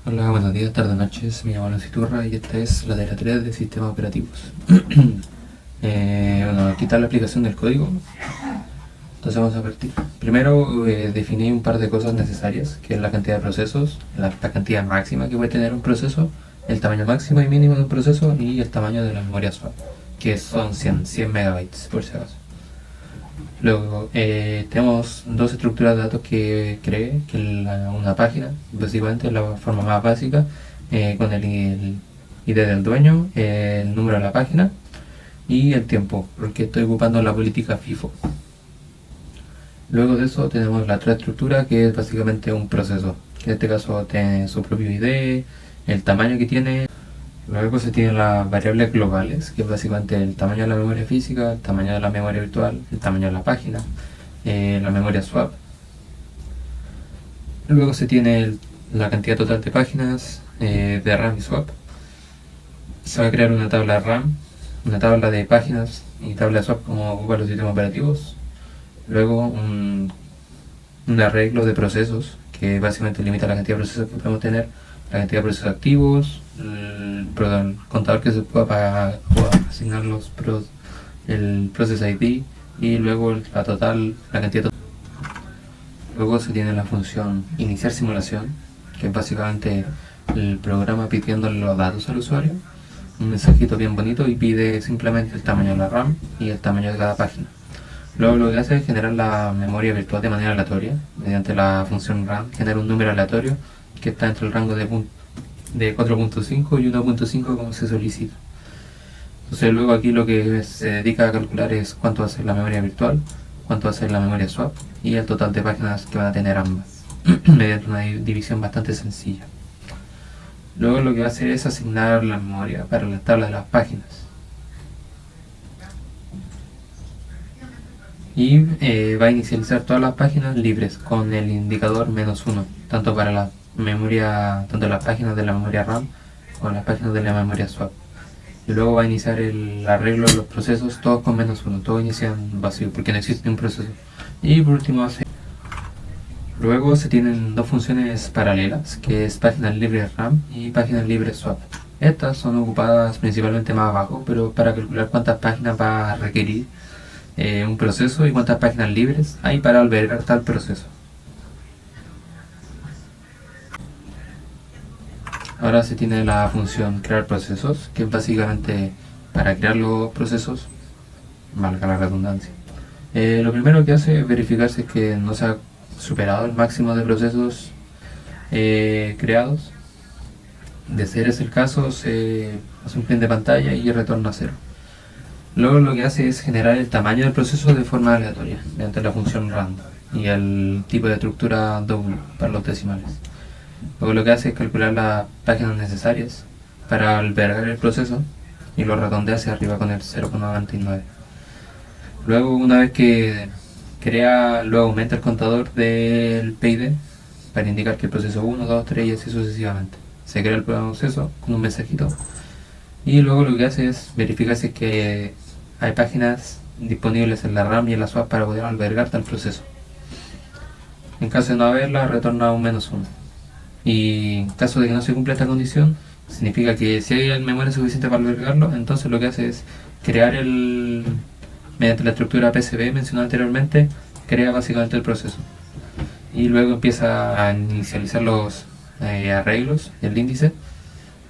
Hola, buenos días, tardes, noches. Me llamo Alonso Iturra y esta es la tarea 3 de sistemas operativos. Bueno, aquí está la aplicación del código. Entonces vamos a partir. Primero definí un par de cosas necesarias, que es la cantidad de procesos, la cantidad máxima que puede tener un proceso, el tamaño máximo y mínimo de un proceso y el tamaño de la memoria swap, que son 100 megabytes por si acaso. Luego tenemos dos estructuras de datos que creé, que una página, básicamente la forma más básica, con el ID del dueño, el número de la página y el tiempo, porque estoy ocupando la política FIFO. Luego de eso tenemos la otra estructura, que es básicamente un proceso, que en este caso tiene su propio ID, el tamaño que tiene. Luego se tienen las variables globales, que es básicamente el tamaño de la memoria física, el tamaño de la memoria virtual, el tamaño de la página, la memoria swap. Luego se tiene la cantidad total de páginas de RAM y swap. Se va a crear una tabla RAM, una tabla de páginas y tabla de swap como ocupan los sistemas operativos. Luego un arreglo de procesos, que básicamente limita la cantidad de procesos que podemos tener, la cantidad de procesos activos, el contador que se pueda pagar o asignar el process ID y luego la cantidad total. Luego se tiene la función iniciar simulación, que es básicamente el programa pidiéndole los datos al usuario, un mensajito bien bonito, y pide simplemente el tamaño de la RAM y el tamaño de cada página. Luego lo que hace es generar la memoria virtual de manera aleatoria. Mediante la función RAM genera un número aleatorio que está entre el rango de 4.5 y 1.5 como se solicita. Entonces luego aquí lo que se dedica a calcular es cuánto va a ser la memoria virtual, cuánto va a ser la memoria swap y el total de páginas que van a tener ambas, mediante una división bastante sencilla. Luego lo que va a hacer es asignar la memoria para la tabla de las páginas. Y va a inicializar todas las páginas libres con el indicador -1, tanto para la memoria, tanto las páginas de la memoria RAM como las páginas de la memoria swap. Y luego va a iniciar el arreglo de los procesos, todos con -1, todos inician vacío porque no existe un proceso. Y por último luego se tienen dos funciones paralelas, que es páginas libres RAM y páginas libres swap. Estas son ocupadas principalmente más abajo, pero para calcular cuántas páginas va a requerir un proceso y cuántas páginas libres hay para albergar tal proceso. Ahora se tiene la función crear procesos, que es básicamente para crear los procesos, valga la redundancia. Lo primero que hace es verificarse que no se ha superado el máximo de procesos creados. De ser ese el caso, se hace un print de pantalla y retorna a 0. Luego lo que hace es generar el tamaño del proceso de forma aleatoria, mediante la función random y el tipo de estructura double para los decimales. Luego lo que hace es calcular las páginas necesarias para albergar el proceso y lo redondea hacia arriba con el 0,99. Luego, una vez que luego aumenta el contador del PID para indicar que el proceso 1, 2, 3 y así sucesivamente. Se crea el proceso con un mensajito y luego lo que hace es verificar si es que hay páginas disponibles en la RAM y en la swap para poder albergar tal proceso. En caso de no haberla, retorna un -1. Y en caso de que no se cumpla esta condición, significa que si hay memoria suficiente para albergarlo, entonces lo que hace es crear mediante la estructura PCB mencionada anteriormente, crea básicamente el proceso. Y luego empieza a inicializar los arreglos del índice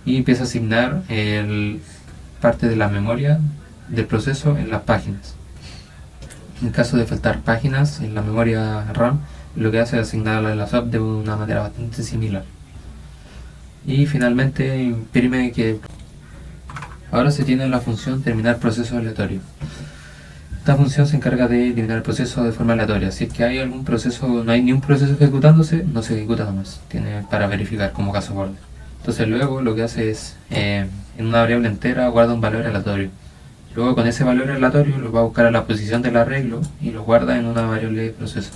y empieza a asignar parte de la memoria del proceso en las páginas. En caso de faltar páginas en la memoria RAM, lo que hace es asignarla a la swap de una manera bastante similar. Y finalmente imprime que ahora se tiene la función terminar proceso aleatorio. Esta función se encarga de eliminar el proceso de forma aleatoria. Si es que hay algún proceso, no hay ni un proceso ejecutándose, no se ejecuta nomás. Tiene para verificar como caso borde. Entonces luego lo que hace es, en una variable entera guarda un valor aleatorio. Luego con ese valor aleatorio lo va a buscar a la posición del arreglo y lo guarda en una variable de proceso.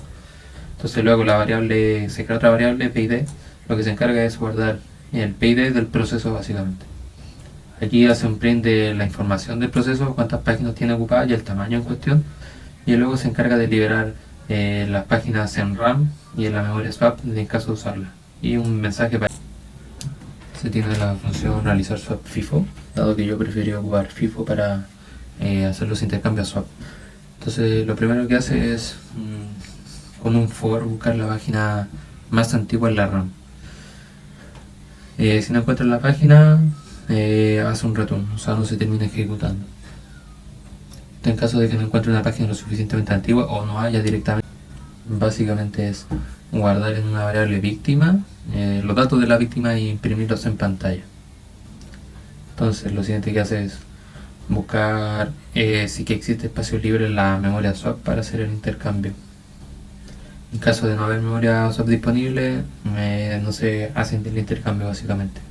Entonces luego se crea otra variable PID, lo que se encarga es guardar el PID del proceso básicamente. Aquí hace un print de la información del proceso, cuántas páginas tiene ocupadas y el tamaño en cuestión, y luego se encarga de liberar las páginas en RAM y en la memoria swap en caso de usarla, y un mensaje para se tiene la función realizar swap FIFO, dado que yo prefería ocupar FIFO para hacer los intercambios swap. Entonces lo primero que hace es con un for buscar la página más antigua en la RAM. Si no encuentra la página, hace un return, o sea, no se termina ejecutando. En caso de que no encuentre una página lo suficientemente antigua o no haya directamente, básicamente es guardar en una variable víctima los datos de la víctima e imprimirlos en pantalla. Entonces lo siguiente que hace es buscar si que existe espacio libre en la memoria swap para hacer el intercambio. En caso de no haber memoria swap disponible, no se hace el intercambio básicamente.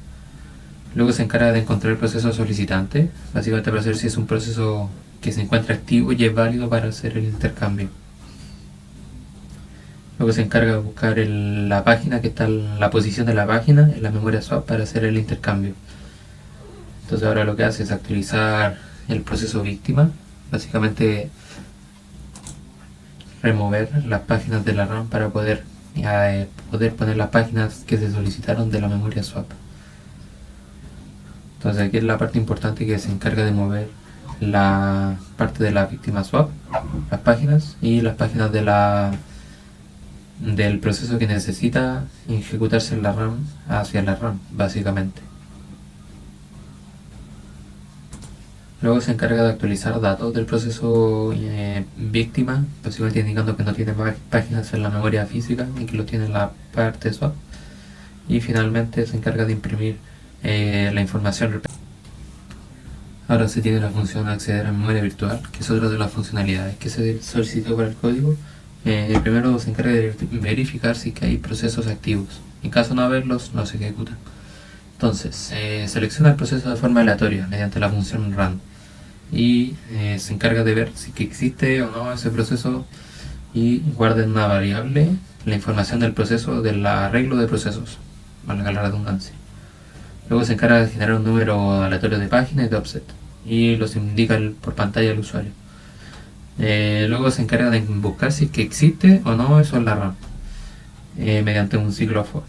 Luego se encarga de encontrar el proceso solicitante, básicamente para saber si es un proceso que se encuentra activo y es válido para hacer el intercambio. Luego se encarga de buscar la página que está en la posición de la página en la memoria swap para hacer el intercambio. Entonces ahora lo que hace es actualizar el proceso víctima, básicamente remover las páginas de la RAM para poder poner las páginas que se solicitaron de la memoria swap. Entonces aquí es la parte importante que se encarga de mover la parte de la víctima swap, las páginas y las páginas del proceso que necesita ejecutarse en la RAM hacia la RAM, básicamente. Luego se encarga de actualizar datos del proceso víctima, básicamente indicando que no tiene páginas en la memoria física y que lo tiene en la parte swap. Y finalmente se encarga de imprimir la información. Ahora se tiene la función acceder a memoria virtual, que es otra de las funcionalidades que se solicitó para el código. Primero se encarga de verificar si que hay procesos activos. En caso de no haberlos, no se ejecutan. Entonces, selecciona el proceso de forma aleatoria mediante la función run y se encarga de ver si que existe o no ese proceso y guarda en una variable la información del proceso del arreglo de procesos, valga la redundancia. Luego se encarga de generar un número aleatorio de páginas y de offset y los indica por pantalla al usuario. Luego se encarga de buscar si que existe o no eso en la RAM mediante un ciclo for.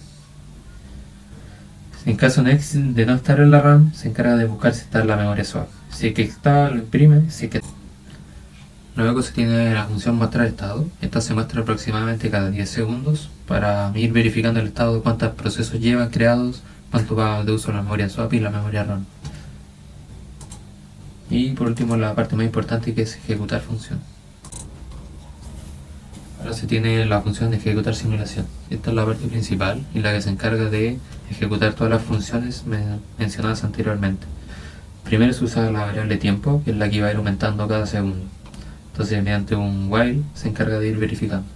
En caso de no estar en la RAM, se encarga de buscar si está en la memoria swap. Si que está, lo imprime. Luego se tiene la función mostrar estado. Esta se muestra aproximadamente cada 10 segundos para ir verificando el estado de cuántos procesos llevan creados, cuánto va de uso la memoria swap y la memoria RAM. Y por último la parte más importante, que es ejecutar función. Ahora se tiene la función de ejecutar simulación. Esta es la parte principal y la que se encarga de ejecutar todas las funciones mencionadas anteriormente. Primero se usa la variable tiempo, que es la que va a ir aumentando cada segundo. Entonces mediante un while se encarga de ir verificando.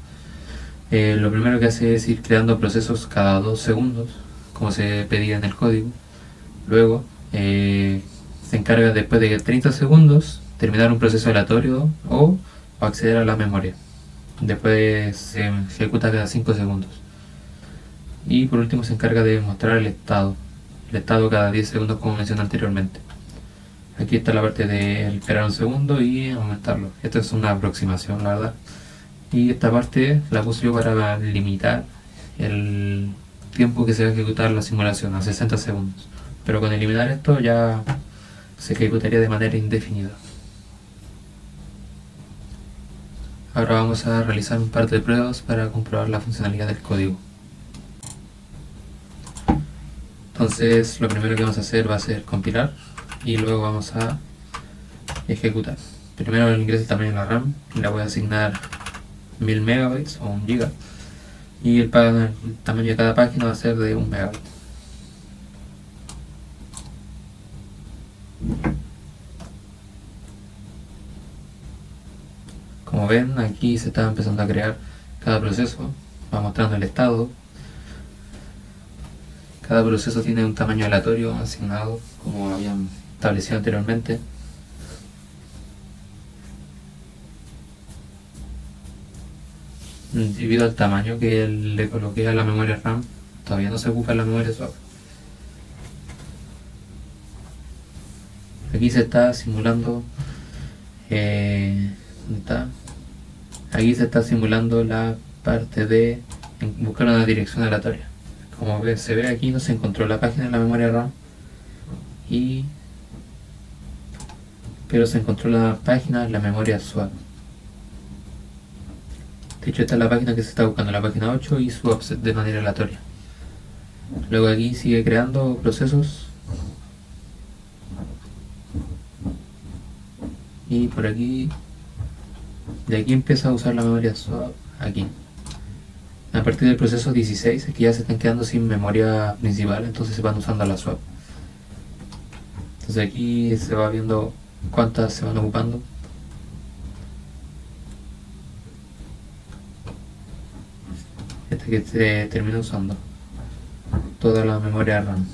Lo primero que hace es ir creando procesos cada 2 segundos, como se pedía en el código. Luego se encarga después de 30 segundos terminar un proceso aleatorio o acceder a la memoria. Después se ejecuta cada 5 segundos. Y por último se encarga de mostrar el estado cada 10 segundos, como mencioné anteriormente. Aquí está la parte de esperar un segundo y aumentarlo. Esto es una aproximación, la verdad. Y esta parte la puse yo para limitar el tiempo que se va a ejecutar la simulación a 60 segundos. Pero con eliminar esto ya se ejecutaría de manera indefinida. Ahora vamos a realizar un par de pruebas para comprobar la funcionalidad del código. Entonces lo primero que vamos a hacer va a ser compilar y luego vamos a ejecutar. Primero ingreso el tamaño de la RAM, le voy a asignar 1000 megabytes o 1 giga y el tamaño de cada página va a ser de 1 megabyte. Como ven, aquí se está empezando a crear cada proceso, va mostrando el estado. Cada proceso tiene un tamaño aleatorio asignado, como habían establecido anteriormente. Debido al tamaño que le coloqué a la memoria RAM, todavía no se ocupa la memoria swap. Aquí se está simulando ¿dónde está? Aquí se está simulando la parte de buscar una dirección aleatoria. como se ve aquí, no se encontró la página en la memoria RAM, pero se encontró la página en la memoria swap. De hecho, esta es la página que se está buscando, la página 8, y swaps de manera aleatoria. Luego aquí sigue creando procesos. Y por aquí, de aquí empieza a usar la memoria swap aquí. A partir del proceso 16 es que ya se están quedando sin memoria principal, entonces se van usando la swap. Entonces aquí se va viendo cuántas se van ocupando. Hasta que se termina usando toda la memoria RAM.